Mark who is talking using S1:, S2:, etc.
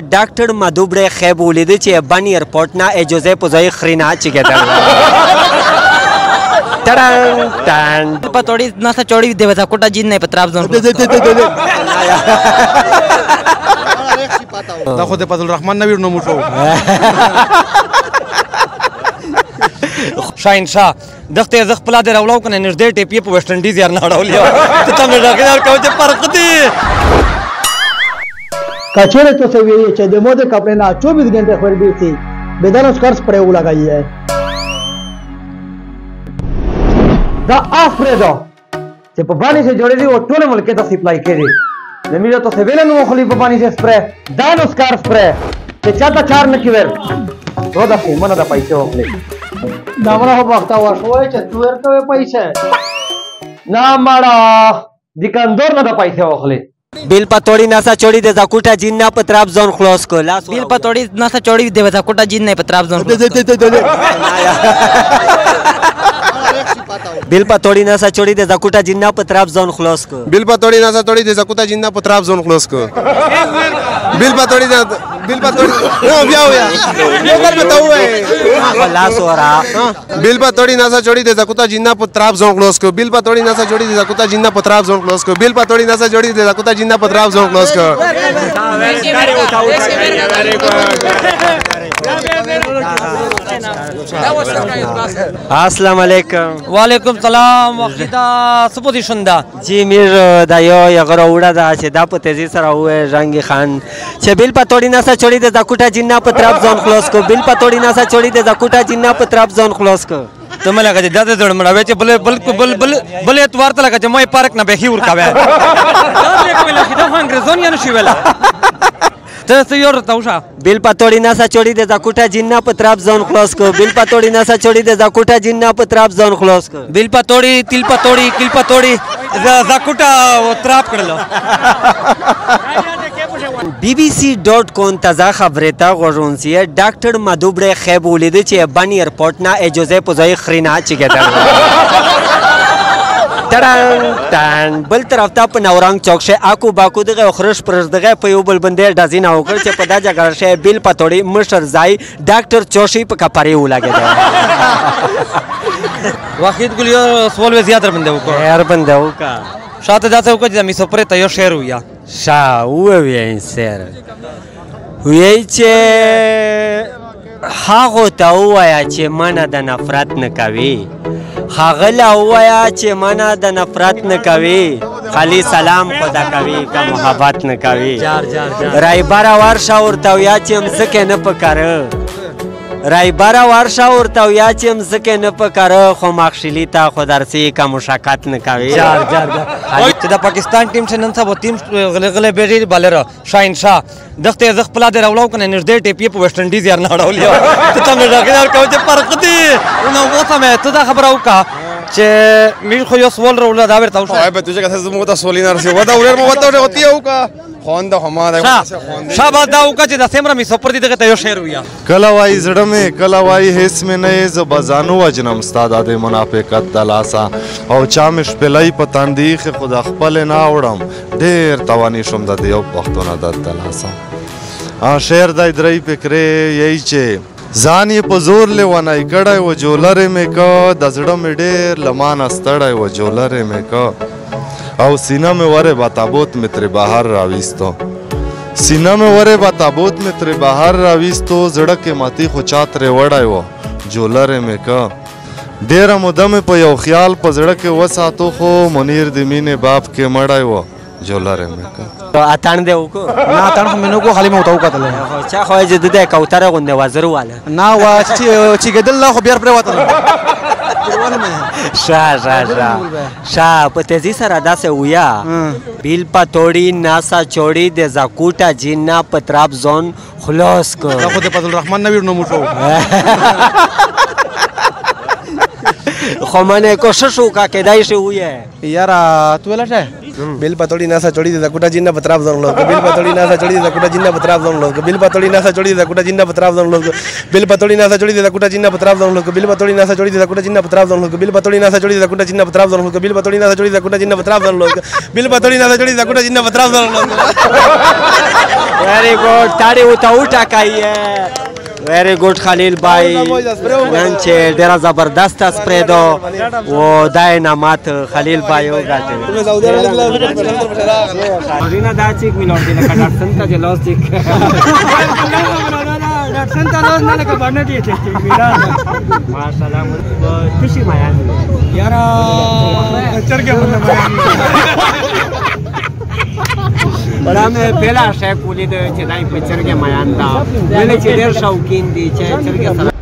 S1: ډاکټر مدوبړې خیب ولیده چې بن ایرپورټ نه اجازه په ځای خرینا چې کېدل تران تان
S2: پتوڑی ناسا چوڑی دیوتا کوٹا جین نه پتراب زون
S3: دا خو د فضل الرحمن نویر نوم شو
S4: شاهین شاه دغه زغ خپل د راولاو کنه نږدې ټیپی په ویسټ انډیز یار نه اړولې ته تم نه راګر کوم چې فرق دی
S5: कचेरे तो से ये चेदेमो दे कपड़े ना 24 घंटे खोल भी थी बेदान स्कर्स पड़े वो लगाई है दा आफ्रे दो से पानी से जोड़े दी वो टोले मुल्के ता सप्लाई करे जमीन तो से वेलन वो खली पानी से स्प्रे दान स्कर्स स्प्रे ते चाटा चार न किवर रोदा से मना दा पैसे होले दामरा हो बखता हुआ सोए चे तुएर के पैसे ना माड़ा दुकानदार ना दा पैसे होले
S1: बिल पतोड़ी नसा चोड़ी दे जाकुटा जिन्ना पत्राब जोन क्लोज को लास्ट
S2: बिल पतोड़ी नसा चोड़ी देवता कोटा जीन ने पतराब जोन
S1: बिल पतोड़ी नसा चोड़ी दे जाकुटा जिन्ना पत्राब जोन क्लोज को
S3: बिल पतोड़ी नसा चोड़ी दे जाकुटा जिन्ना पत्राब जोन क्लोज को बिल पतोड़ी नो क्या हुआ ये कर बताओ
S1: लास्ट हो रहा
S3: बिल पतोड़ी नसा चोड़ी दे जाकुटा जिन्ना पत्राब जोन क्लोज को बिल पतोड़ी नसा चोड़ी दे जाकुटा जिन्ना पत्राब जोन क्लोज को बिल पतोड़ी नसा चोड़ी दे जाकुटा जिन्ना पत्राब जोन क्लोज को
S1: अस्सलाम वालेकुम
S4: वालेकुम सलाम वखिदा सुपोजिशन दा
S1: जी मीर दायो यगरो उड़ा दा چې دا په تیزی سره وې رنگي خان چې بل پتوړی ناسا چوڑی د زکوټا جنہ پتراب زون خلاص کو بل پتوړی ناسا چوڑی د زکوټا جنہ پتراب زون خلاص کو
S4: ته مله کړه دا ته جوړ مړه چې بل اتوار ته لګه چې مې پارک نه به ور کاوه دا دې کوله چې دا انګريزون یا نشي ویلا ته سيور تاوشا
S1: बिल पतोड़ी नसा चोड़ी दे जाकुटा जिन्ना पत्राब जोन क्लोज को बिल पतोड़ी नसा चोड़ी दे जाकुटा जिन्ना पत्राब जोन क्लोज को
S4: बिल पतोड़ी तिल पतोड़ी किल पतोड़ी जाकुटा त्राप कड़लो
S1: bbc.com تازه خبره تا غوژونسیه ډاکټر مدوبړې خیب ولیده چې بن ایرپورټ نه اجازه په ځای خرینا چې کېدل تران تان بل طرف ته په نورنګ چوک شه اکو باکو دغه خرش پرز دغه په یو بل بندې ډازینه وکړ چې په دا جګړه شه بیل پتوړی مشر ځای ډاکټر چوشي په کپاري ولګید
S4: واحد ګلیو سوال و زیاتره بنده وکړ
S1: یار بنده وکړه
S4: شاته ځاته وکړه چې می سپره ته یو شعر ویا
S1: شا وې سر وې چې هغه ته وایا چې منه د نفرت نه کوي هغه لا وایا چې منه د نفرت نه کوي خالی سلام خدا کوي که محبت نه کوي رایبره ورشه ورته ویا چې مځکې نه پکاره رایبره ورشه ورته ویا چې مځکې نه پکاره خو مخشلي ته خو درسي که مشقت نه کوي
S4: چې د پاکستان ټیم چې نن سبا ټیم غلې بیري بالر شاهین شاه دغه زغ خپل د راولاو کنه نږدې ټیپی په ویسټ انډیز یار نه اړولې ته تم نه راګر کوم چې فرق دی نو وته مې ته دا خبره وکړه چې مې خو یو سوال راولا دا ورته وشو
S3: ay به تجه کته زموږ ته سوالینه رسي ودا ورر مو وته ہوتی ہے کا خوند هماره
S4: شابه دا وکړه چې د سیمره می سپر دي دغه ته یو شعر ویا
S6: کلا وای زړه مې کلا وای هیڅ مې نه ز بزانو وجنم استاد د منافقت دلاسا او چا مې شپلای پتاندی خدا خپل نه وړم ډیر توانی شوم د یو وختونه د دلاسا شعر دای درې فکرې یی چې ځان یې په زور لیونای کړی و جولرې مې که د زړه مې ډېر لمانه ستړی و جولرې مې که او سینه مې ورې به تابوت مې ترې بهر راویستو سینه مې ورې به تابوت مې ترې بهر راویستو زړه کې ماتي خو چا ترې وړی و جولرې مې که ډېره موده مې په یو خیال په زړه کې وساتو خو منیر د مینې باب کې مړی و جولرې مې که
S1: اتان دی وکړو
S5: ना तन मेनू को खाली में उठाऊ का तले
S1: چا خو چې د کوتره غونډه وزر واله
S5: ना वा ची गदल ला खो बियार पर वाता
S1: شا په تیزی سره داسې ویا بیل پتوړی ناسا چوڑی د زکوټا جنہ پتراب زون خلاص کو
S3: خو د فضل الرحمن نویر نوم شو
S1: خو منه کوشش وکړه کېدای شي ویا
S5: यार तू वाला है
S7: बिल पतोड़ी नासा चोड़ी दे कुटा जिन्ना पतराब जोन लोग बिल पतोड़ी नासा चोड़ी दे कुटा जिन्ना पतराब जोन लोग बिल पतोड़ी नासा चोड़ी दे कुटा जिन्ना पतराब जोन लोग बिल पतोड़ी नासा चोड़ी दे कुटा जिन्ना पतराब जोन लोग बिल पतोड़ी नासा चोड़ी दे कुटा जिन्ना पतराब जोन लोग बिल पतोड़ी नासा चोड़ी दे कुटा जिन्ना पतराब जोन लोग बिल पतोड़ी नासा चोड़ी दे कुटा जिन्ना पतराब जोन लोग बिल पतोड़ी नासा चोड़ी दे कुटा जिन्ना पतराब जोन लोग
S1: ویری ګوډ تاړې ورته وټاکئ ویری ګوډ خلیل بای نن چې ډېره زبردسته سپری ده و دا انعامات خلیل بای وګټل
S8: نه دا چیک میلاړ دی لکه ډاکټر ته چې لاس چیک ډاکټر ته لاس نه لکه باندې دی چې میلاړ ماشاءالله خوشي میان یارا چرګه باندې بڑا میں پہلا شے کولی دے چې دای په چرګه میان دا ولې چې ډېر شوقین دي چې چرګه